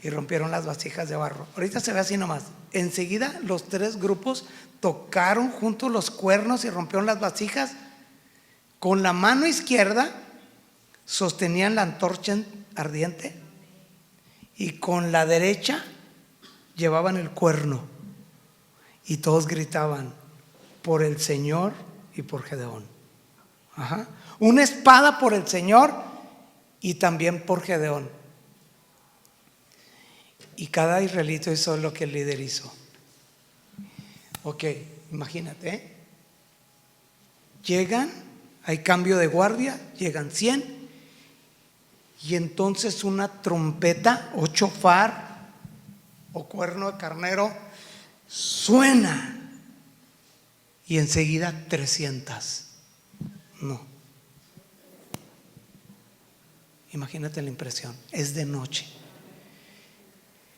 y rompieron las vasijas de barro. Ahorita se ve así nomás. Enseguida, los 3 grupos tocaron juntos los cuernos y rompieron las vasijas. Con la mano izquierda sostenían la antorcha ardiente y con la derecha llevaban el cuerno y todos gritaban por el Señor y por Gedeón. Una espada por el Señor y también por Gedeón. Y cada israelito hizo lo que el líder hizo. Ok, imagínate, llegan, hay cambio de guardia, llegan 100. Y entonces una trompeta o chofar o cuerno de carnero suena y enseguida 300. No. Imagínate la impresión, es de noche.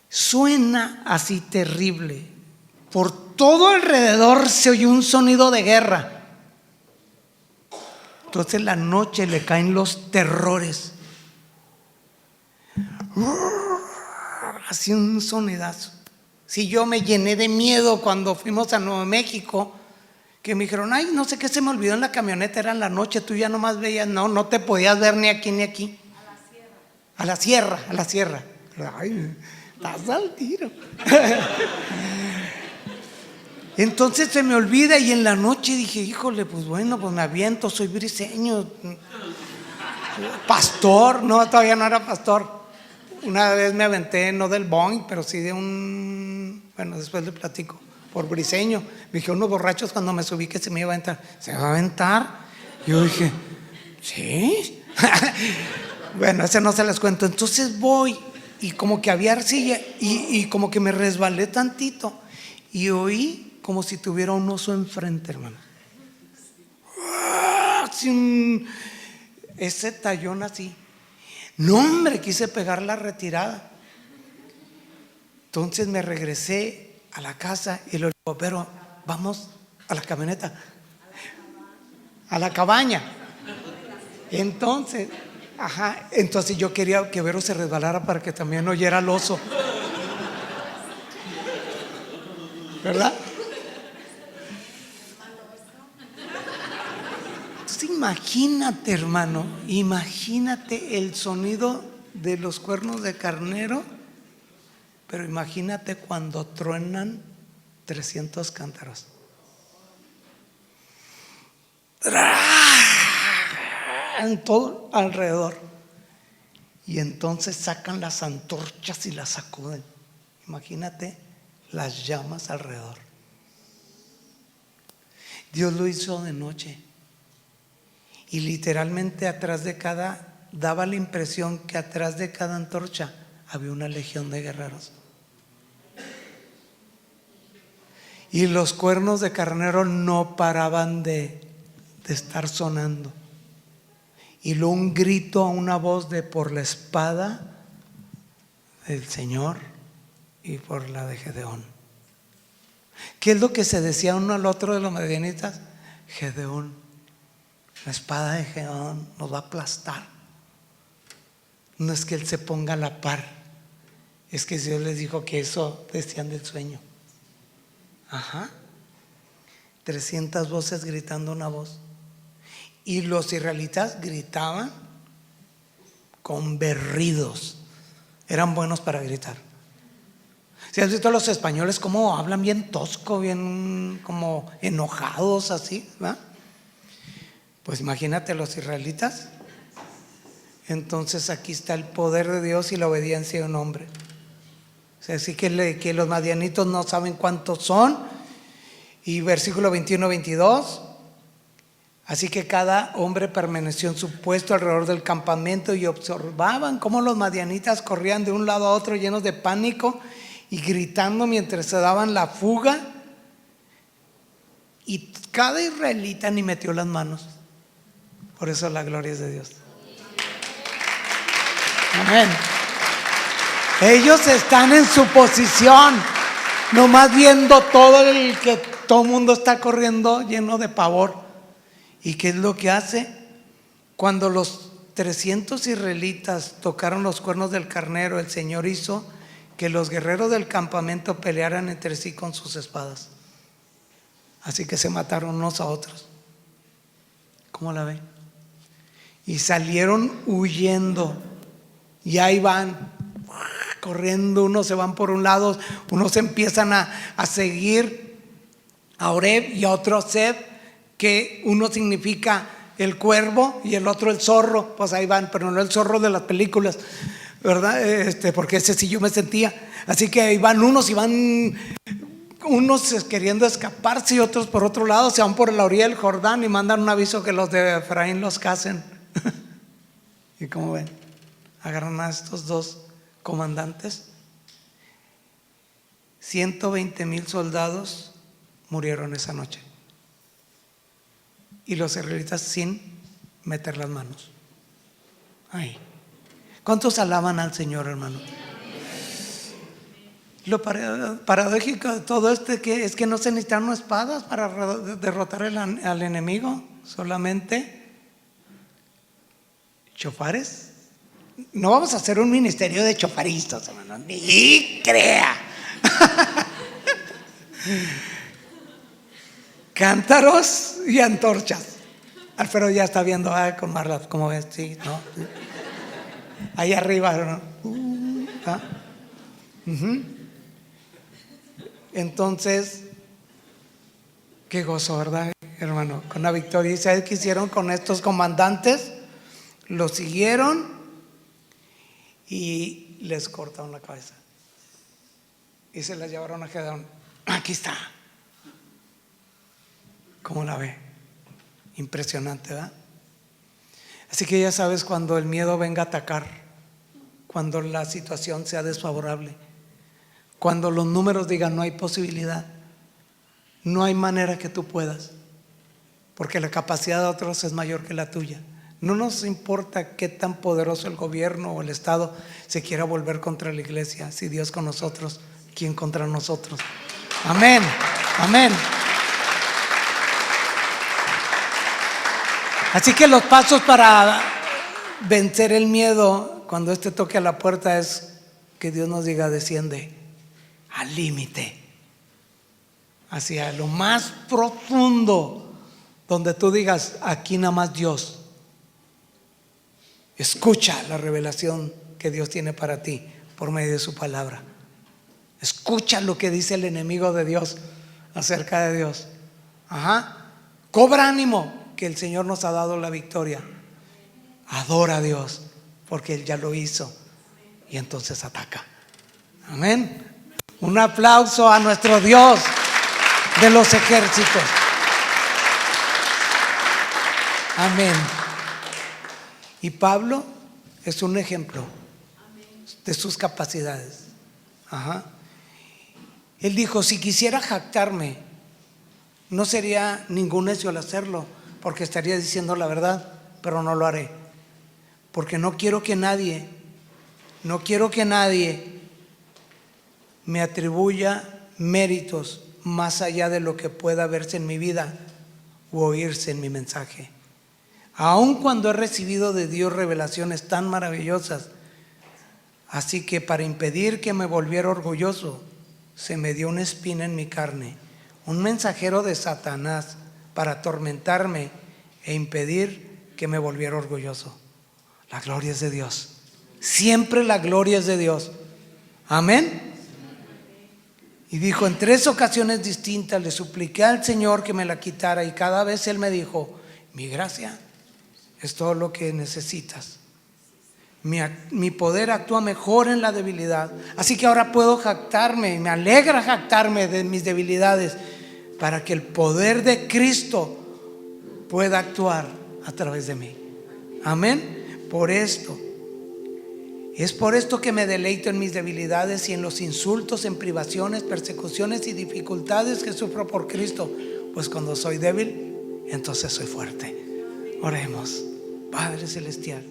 Suena así terrible. Por todo alrededor se oye un sonido de guerra. Entonces la noche le caen los terrores. Así un sonidazo. Si yo me llené de miedo cuando fuimos a Nuevo México, que me dijeron, ay, no sé qué se me olvidó en la camioneta, era en la noche, tú ya nomás veías, no te podías ver ni aquí ni aquí. A la sierra. Ay, estás al tiro. Entonces se me olvida y en la noche dije, híjole, pues bueno, pues me aviento, soy briseño, pastor, no, todavía no era pastor. Una vez me aventé, no del Boeing, pero sí de bueno, después le platico, por briseño. Me dijeron unos borrachos cuando me subí que se me iba a aventar. ¿Se va a aventar? Yo dije, ¿sí? Bueno, ese no se les cuento. Entonces voy y como que había arcilla y como que me resbalé tantito y oí como si tuviera un oso enfrente, hermano. Ese tallón así. No, hombre, quise pegar la retirada. Entonces me regresé a la casa y le digo, pero vamos a la camioneta, a la cabaña. Entonces, entonces yo quería que Vero se resbalara para que también oyera al oso, ¿verdad? Entonces imagínate, hermano, imagínate el sonido de los cuernos de carnero, pero imagínate cuando truenan 300 cántaros. En todo alrededor. Y entonces sacan las antorchas y las sacuden. Imagínate las llamas alrededor. Dios lo hizo de noche y literalmente daba la impresión que atrás de cada antorcha había una legión de guerreros. Y los cuernos de carnero no paraban de estar sonando. Y luego un grito a una voz de por la espada del Señor y por la de Gedeón. ¿Qué es lo que se decía uno al otro de los madianitas? Gedeón, la espada de Gedeón nos va a aplastar. No es que él se ponga a la par, es que Dios les dijo que eso decían del sueño. 300 voces gritando una voz. Y los israelitas gritaban con berridos. Eran buenos para gritar. Si has visto a los españoles cómo hablan bien tosco, bien como enojados así, ¿verdad? Pues imagínate los israelitas. Entonces aquí está el poder de Dios y la obediencia de un hombre. O sea, así que los madianitos no saben cuántos son. Y versículo 21-22. Así que cada hombre permaneció en su puesto alrededor del campamento y observaban cómo los madianitas corrían de un lado a otro llenos de pánico y gritando mientras se daban la fuga. Y cada israelita ni metió las manos. Por eso la gloria es de Dios. Amén. Ellos están en su posición, nomás viendo todo el mundo está corriendo lleno de pavor. ¿Y qué es lo que hace? Cuando los 300 israelitas tocaron los cuernos del carnero, el Señor hizo que los guerreros del campamento pelearan entre sí con sus espadas. Así que se mataron unos a otros. ¿Cómo la ven? Y salieron huyendo. Y ahí van corriendo, unos se van por un lado, unos empiezan a seguir a Oreb y a otro Zeb, que uno significa el cuervo y el otro el zorro. Pues ahí van, pero no el zorro de las películas, ¿verdad? Porque ese sí yo me sentía. Así que ahí van unos y van unos queriendo escaparse y otros por otro lado se van por la orilla del Jordán y mandan un aviso que los de Efraín los casen. Y como ven, agarran a estos dos comandantes. 120,000 soldados murieron esa noche. Y los israelitas sin meter las manos. Ay. ¿Cuántos alaban al Señor, hermano? Lo paradójico de todo esto es que no se necesitaron espadas para derrotar al enemigo, solamente chofares. No vamos a hacer un ministerio de chofaristas, hermano, ni crea. Cántaros y antorchas. Alfredo ya está viendo con Marla, ¿cómo ves? Sí, ¿no? Ahí arriba, ¿no? Entonces, qué gozo, ¿verdad, hermano? Con la victoria. ¿Y sabes qué hicieron con estos comandantes? Los siguieron y les cortaron la cabeza y se las llevaron a Gedeón. Aquí está. ¿Cómo la ve? Impresionante, ¿verdad? Así que ya sabes, cuando el miedo venga a atacar, cuando la situación sea desfavorable, cuando los números digan no hay posibilidad, no hay manera que tú puedas, porque la capacidad de otros es mayor que la tuya. No nos importa qué tan poderoso el gobierno o el Estado se quiera volver contra la iglesia. Si Dios con nosotros, ¿quién contra nosotros? Amén, amén. Así que los pasos para vencer el miedo cuando este toque a la puerta es que Dios nos diga: desciende al límite, hacia lo más profundo, donde tú digas: aquí nada más Dios. Escucha la revelación que Dios tiene para ti por medio de su palabra. Escucha lo que dice el enemigo de Dios acerca de Dios. Cobra ánimo, que el Señor nos ha dado la victoria. Adora a Dios porque Él ya lo hizo y entonces ataca. Amén. Un aplauso a nuestro Dios de los ejércitos. Amén. Y Pablo es un ejemplo de sus capacidades. Ajá. Él dijo: si quisiera jactarme, no sería ningún necio al hacerlo, porque estaría diciendo la verdad, pero no lo haré, porque no quiero que nadie me atribuya méritos más allá de lo que pueda verse en mi vida u oírse en mi mensaje. Aun cuando he recibido de Dios revelaciones tan maravillosas, así que para impedir que me volviera orgulloso, se me dio una espina en mi carne, un mensajero de Satanás para atormentarme e impedir que me volviera orgulloso. La gloria es de Dios. Siempre la gloria es de Dios. Amén. Y dijo: en 3 ocasiones distintas le supliqué al Señor que me la quitara, y cada vez Él me dijo: mi gracia es todo lo que necesitas. Mi poder actúa mejor en la debilidad. Así que ahora puedo jactarme, me alegra jactarme de mis debilidades, para que el poder de Cristo pueda actuar a través de mí. Amén. Es por esto que me deleito en mis debilidades y en los insultos, en privaciones, persecuciones y dificultades que sufro por Cristo, pues cuando soy débil, entonces soy fuerte. Oremos. Padre celestial,